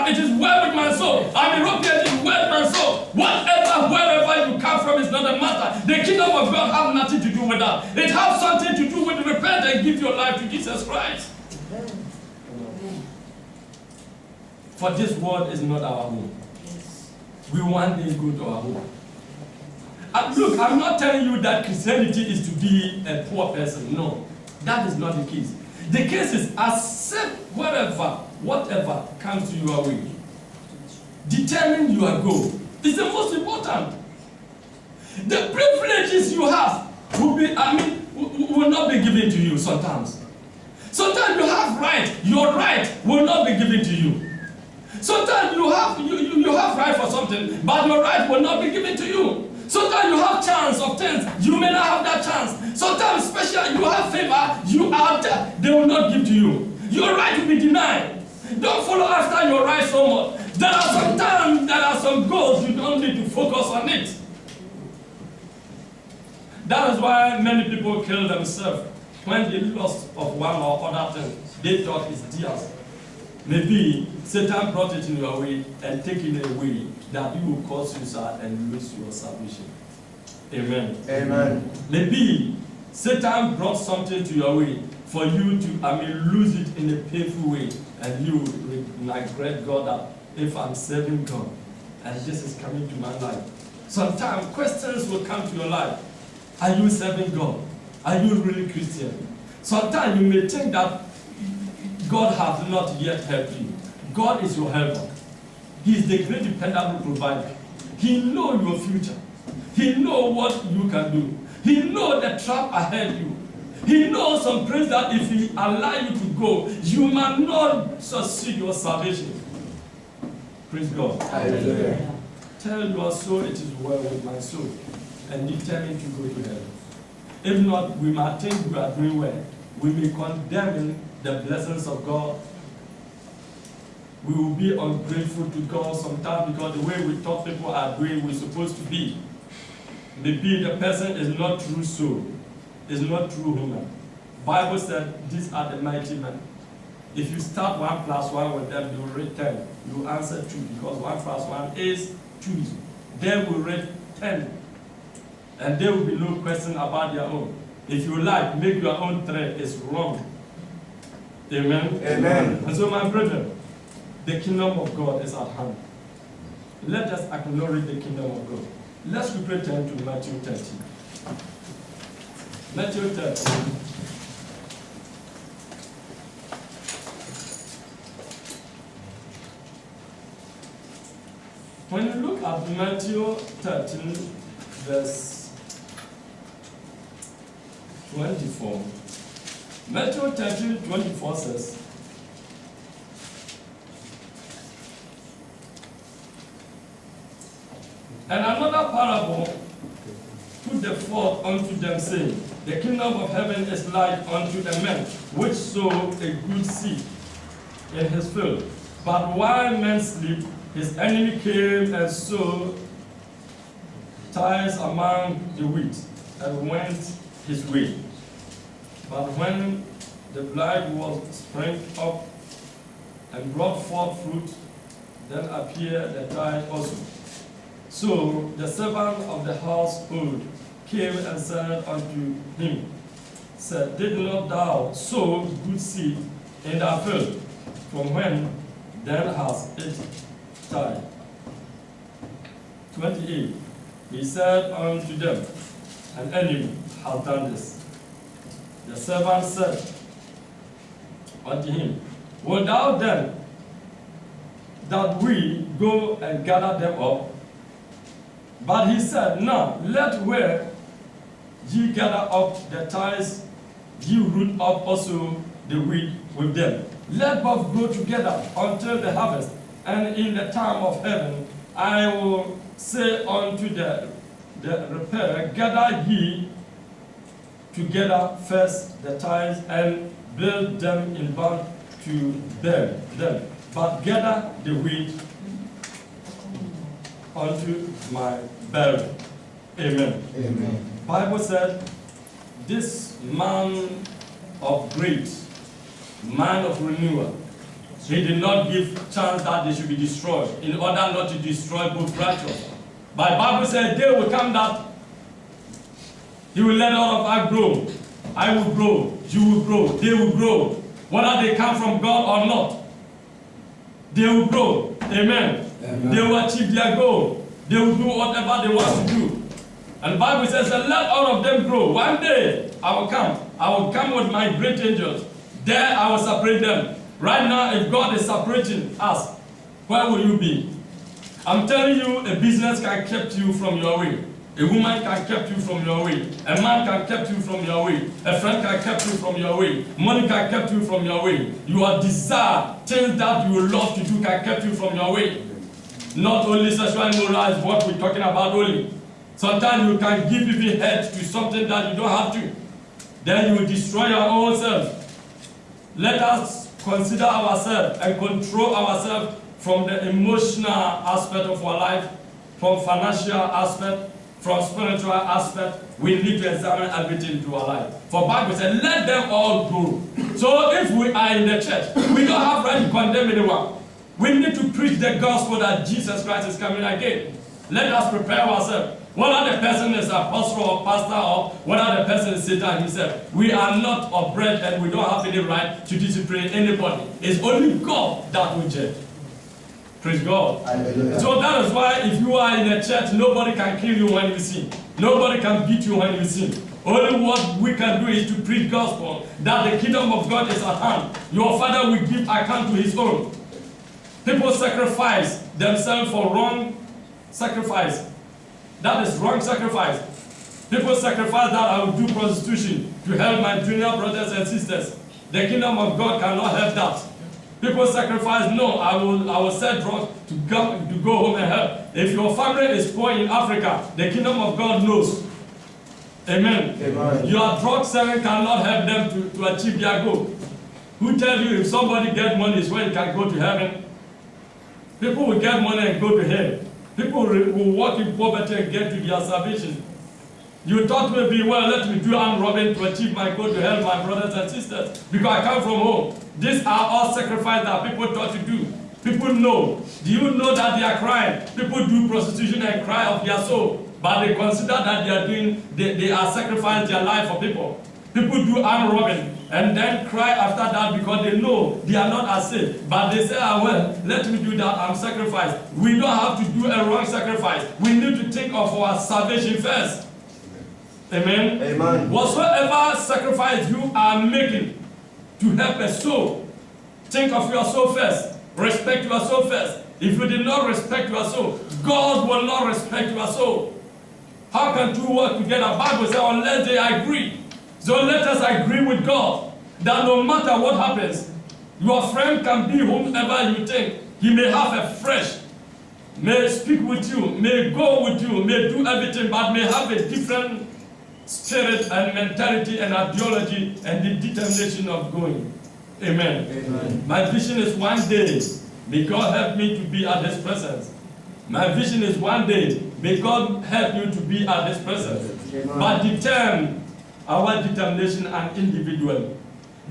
it is well with my soul. I'm European, it is well with my soul. Whatever, wherever you come from is not a matter. The kingdom of God has nothing to do with that. It has something to do with repent and give your life to Jesus Christ. For this world is not our home. We one day go to our home. And look, I'm not telling you that Christianity is to be a poor person. No, that is not the case. The case is accept whatever comes to your way. Determine your goal. It's the most important. The privileges you have will not be given to you sometimes. Sometimes you have right. Your right will not be given to you. Sometimes you have right for something, but your right will not be given to you. Sometimes you have chance of things, you may not have that chance. Sometimes, especially you have favor, they will not give to you. Your right will be denied. Don't follow after your right so much. There are some goals you don't need to focus on it. That is why many people kill themselves when they lost of one or other thing. They thought it's theirs. Maybe Satan brought it in your way and taken it away that you will cause suicide and lose your salvation. Amen. Amen. Maybe Satan brought something to your way for you to lose it in a painful way, and you will regret God that if I'm serving God and this is coming to my life. Sometimes questions will come to your life. Are you serving God? Are you really Christian? Sometimes you may think that God has not yet helped you. God is your helper. He is the great dependable provider. He knows your future. He knows what you can do. He knows the trap ahead you. He knows some place that if He allow you to go, you might not succeed your salvation. Praise God. Hallelujah. Tell your soul it is well with my soul and determine to go to heaven. If not, we might think we are doing well. We may condemn the blessings of God. We will be ungrateful to God sometimes because the way we thought people are doing, we're supposed to be. Maybe the person is not true soul, is not true human. Bible said these are the mighty men. If you start 1 + 1 with them, you will read 10. You answer 2 because 1 + 1 is 2. They will read 10. And there will be no question about their own. If you like, make your own 3. It's wrong. Amen? Amen. And so, my brethren, the kingdom of God is at hand. Let us acknowledge the kingdom of God. Let's quickly turn to Matthew 13. Matthew 13. When you look at Matthew 13, verse 24, Matthew 13, 24 says, and another parable put the forth unto them, saying, the kingdom of heaven is like unto a man which sowed a good seed in his field. But while men sleep, his enemy came and sowed tares among the wheat, and went his way. But when the blight was sprang up and brought forth fruit, then appeared the tares also. So the servant of the household came and said unto him, said, did not thou sow good seed in thy field? From when then has it died? 28. He said unto them, an enemy hath done this. The servant said unto him, wilt thou then that we go and gather them up? But he said, no, let where ye gather up the tares, ye root up also the wheat with them. Let both grow together until the harvest, and in the time of heaven I will say unto the reaper, gather ye together first the tares, and build them in barn to bury them, but gather the wheat unto my burial. Amen. Amen. Bible said, this man of grace, man of renewal, He did not give chance that they should be destroyed, in order not to destroy both righteous. But the Bible said, day will come that He will let all of us grow. I will grow, you will grow, they will grow. Whether they come from God or not, they will grow. Amen. Amen. They will achieve their goal. They will do whatever they want to do. And the Bible says, let all of them grow. One day, I will come. I will come with my great angels. There I will separate them. Right now, if God is separating us, where will you be? I'm telling you, a business can keep you from your way. A woman can keep you from your way. A man can keep you from your way. A friend can keep you from your way. Money can keep you from your way. Your desire, things that you love to do can keep you from your way. Not only sexual immorality is what we're talking about only. Sometimes you can give even head to something that you don't have to. Then you will destroy your own self. Let us consider ourselves and control ourselves from the emotional aspect of our life, from financial aspect, from spiritual aspect. We need to examine everything to our life. For Bible says, let them all grow. So if we are in the church, we don't have right to condemn anyone. We need to preach the gospel that Jesus Christ is coming again. Let us prepare ourselves. Whether the person is apostle or pastor or whether the person is Satan himself, we are not of bread and we don't have any right to discipline anybody. It's only God that will judge. Praise God. So that is why if you are in a church, nobody can kill you when you sin. Nobody can beat you when you sin. Only what we can do is to preach gospel, that the kingdom of God is at hand. Your Father will give account to his own. People sacrifice themselves for wrong sacrifice. That is wrong sacrifice. People sacrifice that I will do prostitution to help my junior brothers and sisters. The kingdom of God cannot help that. People sacrifice, no, I will sell drugs to go home and help. If your family is poor in Africa, the kingdom of God knows. Amen. Amen. Your drug selling cannot help them to achieve their goal. Who tells you if somebody gets money is when he can go to heaven? People will get money and go to hell. People will walk in poverty and get to their salvation. You thought maybe, well, let me do armed robbery to achieve my goal to help my brothers and sisters because I come from home. These are all sacrifices that people thought to do. People know. Do you know that they are crying? People do prostitution and cry of their soul, but they consider that they are sacrificing their life for people. People do armed robbery and then cry after that because they know they are not as safe. But they say, well, let me do that, I'm sacrificed. We don't have to do a wrong sacrifice. We need to think of our salvation first. Amen? Amen. Whatsoever sacrifice you are making to help a soul, think of your soul first. Respect your soul first. If you did not respect your soul, God will not respect your soul. How can two work together? Bible says unless they agree. So let us agree with God that no matter what happens, your friend can be whomever you think. He may have a fresh, may speak with you, may go with you, may do everything, but may have a different spirit and mentality and ideology and the determination of going. Amen. Amen. My vision is one day, may God help me to be at His presence. My vision is one day, may God help you to be at His presence. Amen. But determine our determination and individual.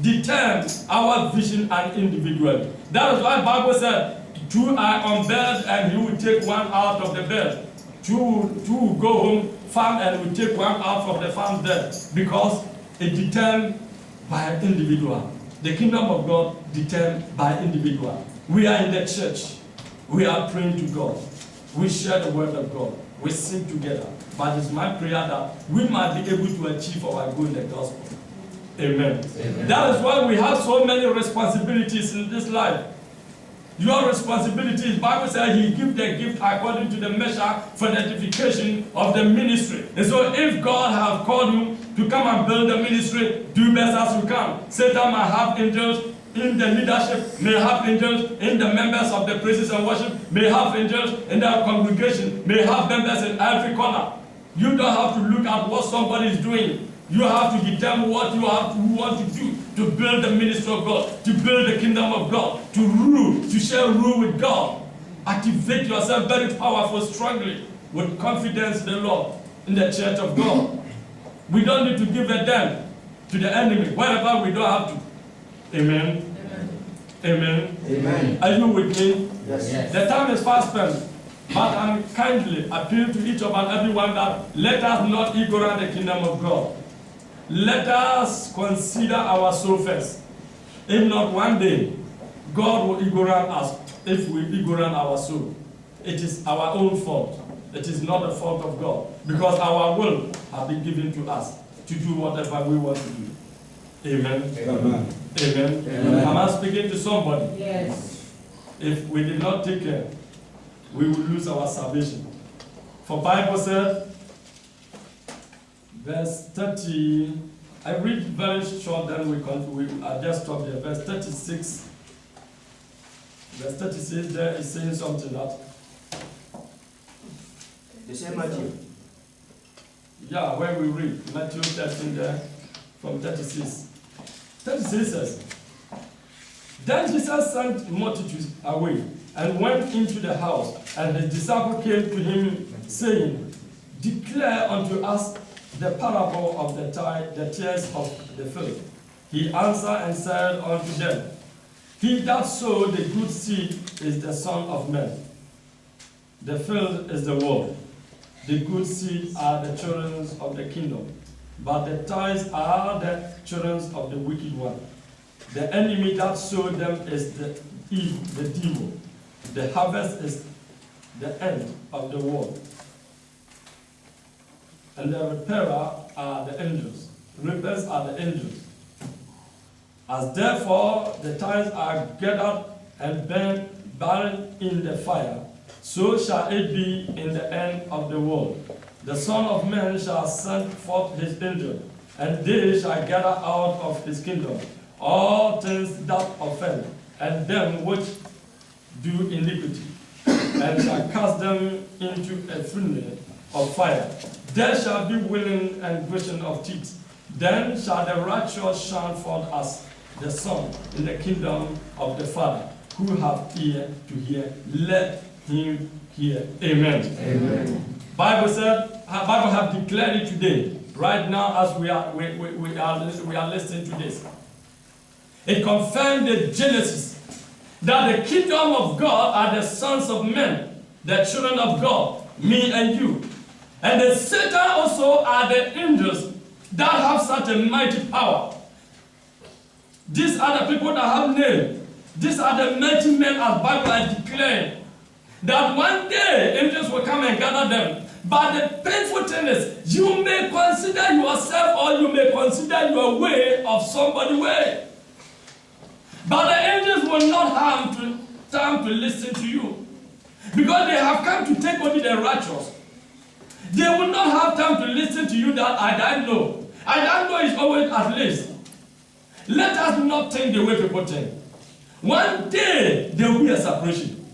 Determine our vision and individual. That is why the Bible said, two are on bed and He will take one out of the bed. Two will go home, farm, and will take one out from the farm there. Because it determined by an individual. The kingdom of God determined by individual. We are in the church. We are praying to God. We share the word of God. We sing together. But it's my prayer that we might be able to achieve our goal in the gospel. Amen. Amen. That is why we have so many responsibilities in this life. Your responsibility is, Bible says He gives the gift according to the measure for the edification of the ministry. And so if God has called you to come and build the ministry, do best as you can. Satan might have angels in the leadership, may have angels in the members of the praises and worship, may have angels in their congregation, may have members in every corner. You don't have to look at what somebody is doing. You have to determine what you want to do to build the ministry of God, to build the kingdom of God, to rule, to share rule with God. Activate yourself very powerful, strongly, with confidence in the Lord, in the church of God. We don't need to give a damn to the enemy, wherever we don't have to. Amen. Amen. Amen. Amen. Are you with me? Yes. The time is fast spent, but I kindly appeal to each of and everyone that let us not ignorant the kingdom of God. Let us consider our soul first. If not, one day, God will ignorant us if we ignorant our soul. It is our own fault. It is not the fault of God, because our will has been given to us to do whatever we want to do. Amen. Amen. Amen. Amen. Am I speaking to somebody? Yes. If we did not take care, we will lose our salvation. For Bible said, verse 30, I read very short, then I just stop there. Verse 36. Verse 36 there is saying something that, The same Matthew. yeah, when we read Matthew 13 there, from 36. 36 says, then Jesus sent multitudes away and went into the house, and his disciples came to him, saying, declare unto us the parable of the tares of the field. He answered and said unto them, he that sowed the good seed is the Son of Man. The field is the world. The good seed are the children of the kingdom, but the tares are the children of the wicked one. The enemy that sowed them is the devil. The harvest is the end of the world. And the repairer are the angels. Reapers are the angels. As therefore the tares are gathered and burned in the fire, so shall it be in the end of the world. The Son of Man shall send forth his angels, and they shall gather out of his kingdom all things that offend, and them which do iniquity, and shall cast them into a furnace of fire. There shall be wailing and gnashing of teeth. Then shall the righteous shine forth as the sun in the kingdom of the Father. Who have ear to hear, let him hear. Amen. Amen. Bible have declared it today, right now as we are listening to this. It confirmed the Genesis that the kingdom of God are the sons of men, the children of God, me and you. And the Satan also are the angels that have such a mighty power. These are the people that have name. These are the mighty men, as Bible has declared, that one day angels will come and gather them. But the painful thing is, you may consider yourself or you may consider your way of somebody's way. But the angels will not have time to listen to you, because they have come to take only the righteous. They will not have time to listen to you that I don't know. I don't know is always at least. Let us not think the way people think. One day there will be a separation.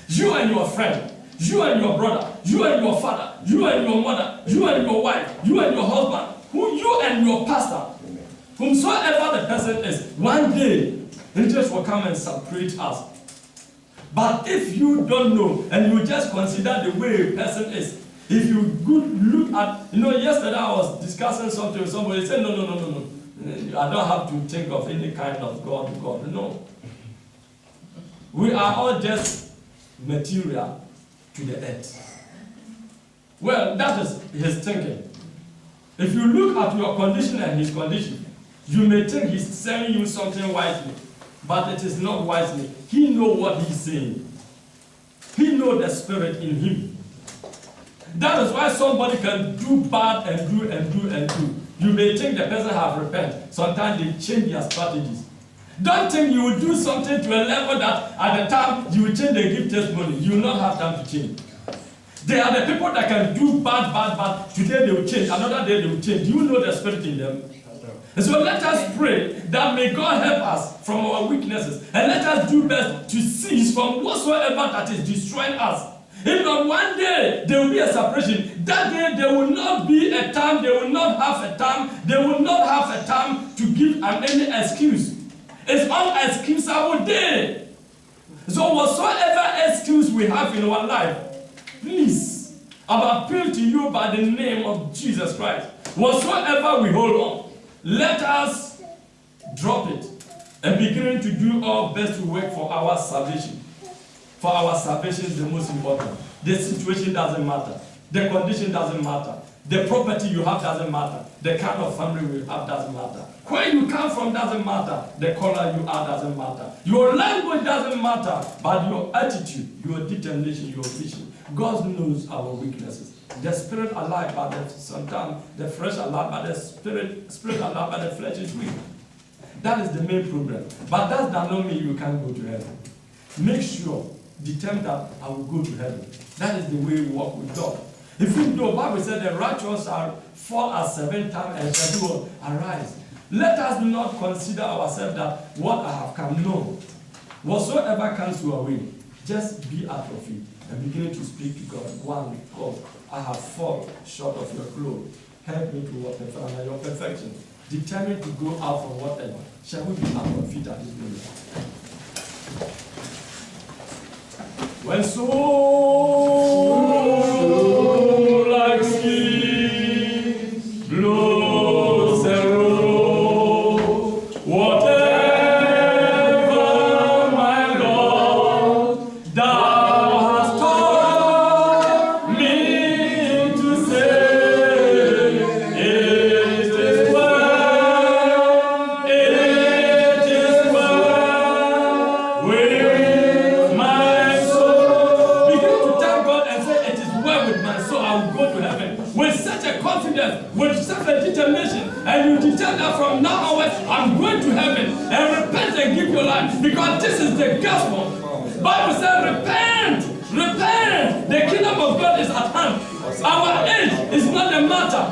You and your friend, you and your brother, you and your father, you and your mother, you and your wife, you and your husband, you and your pastor, whomsoever the person is, one day angels will come and separate us. But if you don't know and you just consider the way a person is, if you look at, yesterday I was discussing something with somebody, said, no. I don't have to think of any kind of God. No. We are all just material to the earth. Well, that is his thinking. If you look at your condition and his condition, you may think he's saying you something wisely, but it is not wisely. He knows what he's saying. He knows the spirit in him. That is why somebody can do bad and do. You may think the person have repented. Sometimes they change their strategies. Don't think you will do something to a level that at the time you will change the give testimony. You will not have time to change. They are the people that can do bad. Today they will change. Another day they will change. You know the spirit in them. And so let us pray that may God help us from our weaknesses. And let us do best to cease from whatsoever that is destroying us. If not, one day there will be a separation. That day there will not be a time, they will not have a time to give any excuse. It's unexcusable day. So whatsoever excuse we have in our life, please, I appeal to you by the name of Jesus Christ. Whatsoever we hold on, let us drop it and beginning to do our best to work for our salvation. For our salvation is the most important. The situation doesn't matter. The condition doesn't matter. The property you have doesn't matter. The kind of family you have doesn't matter. Where you come from doesn't matter. The color you are doesn't matter. Your language doesn't matter. But your attitude, your determination, your vision. God knows our weaknesses. The spirit alive, but sometimes the flesh alive, but the spirit alive, but the flesh is weak. That is the main problem. But that does not mean you can't go to heaven. Make sure, determine that I will go to heaven. That is the way we walk with God. If we know, the Bible said the righteous shall fall at 7 times and shall do arise. Let us not consider ourselves that what I have come. No. Whatsoever comes your way, just be out of it and begin to speak to God. One, God, I have fallen short of your glory. Help me to walk in front of your perfection. Determined to go out for whatever. Shall we be out of it at this moment? When soul like sea blows and rolls, whatever my Lord thou hast taught me to say, it is well with my soul. Begin to thank God and say, it is well with my soul, I will go to heaven. With such a confidence, with such a determination, and you determine that from now onwards, I'm going to heaven, and repent and give your life, because this is the gospel. Bible says, repent, repent. The kingdom of God is at hand. Our age is not a matter.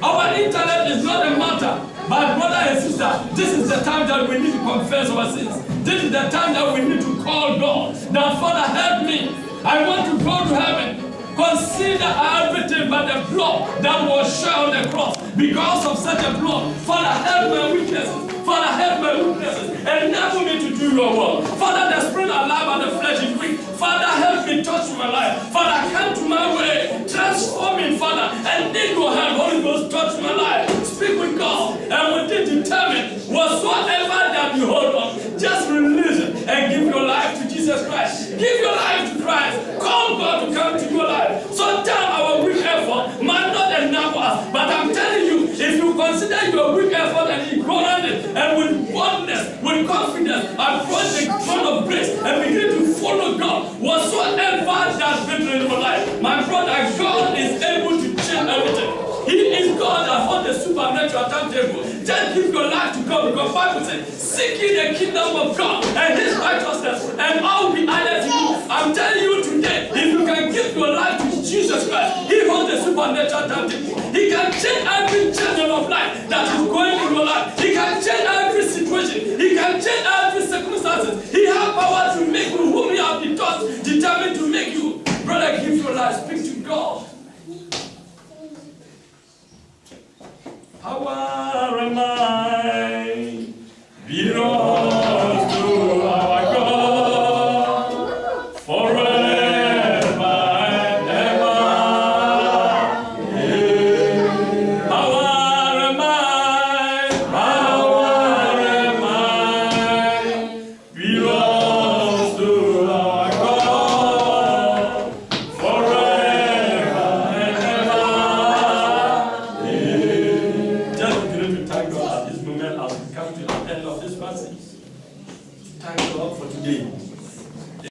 Our intellect is not a matter. But brother and sister, this is the time that we need to confess our sins. This is the time that we need to call God. Now, Father, help me. I want to go to heaven. Consider everything but the blood that was shed on the cross. Because of such a blood, Father, help my weaknesses. Father, help my weaknesses. Enable me to do your will. Father, the spirit alive and the flesh is weak. Father, help me touch my life. Father, come to my way. Transform me, Father, and need your hand. Holy Ghost, touch my life. Speak with God, and with it determine whatsoever that you hold on. Just release it and give your life to Jesus Christ. Give your life to Christ. Call God to come to your life. Sometimes our weak effort might not enable us, but I'm telling you, if you consider your weak effort and ignorance and with boldness, with confidence, approach the throne of grace and begin to follow God, whatsoever that's written in your life, my brother, God is able to change everything. He is God that holds the supernatural timetable. Just give your life to God, because the Bible says, seek ye the kingdom of God and His righteousness, and all will be added to you. I'm telling you today, if you can give your life to Jesus Christ, He holds the supernatural timetable. He can change every channel of life that is going in your life. He can change every situation. He can change every circumstances. He has power to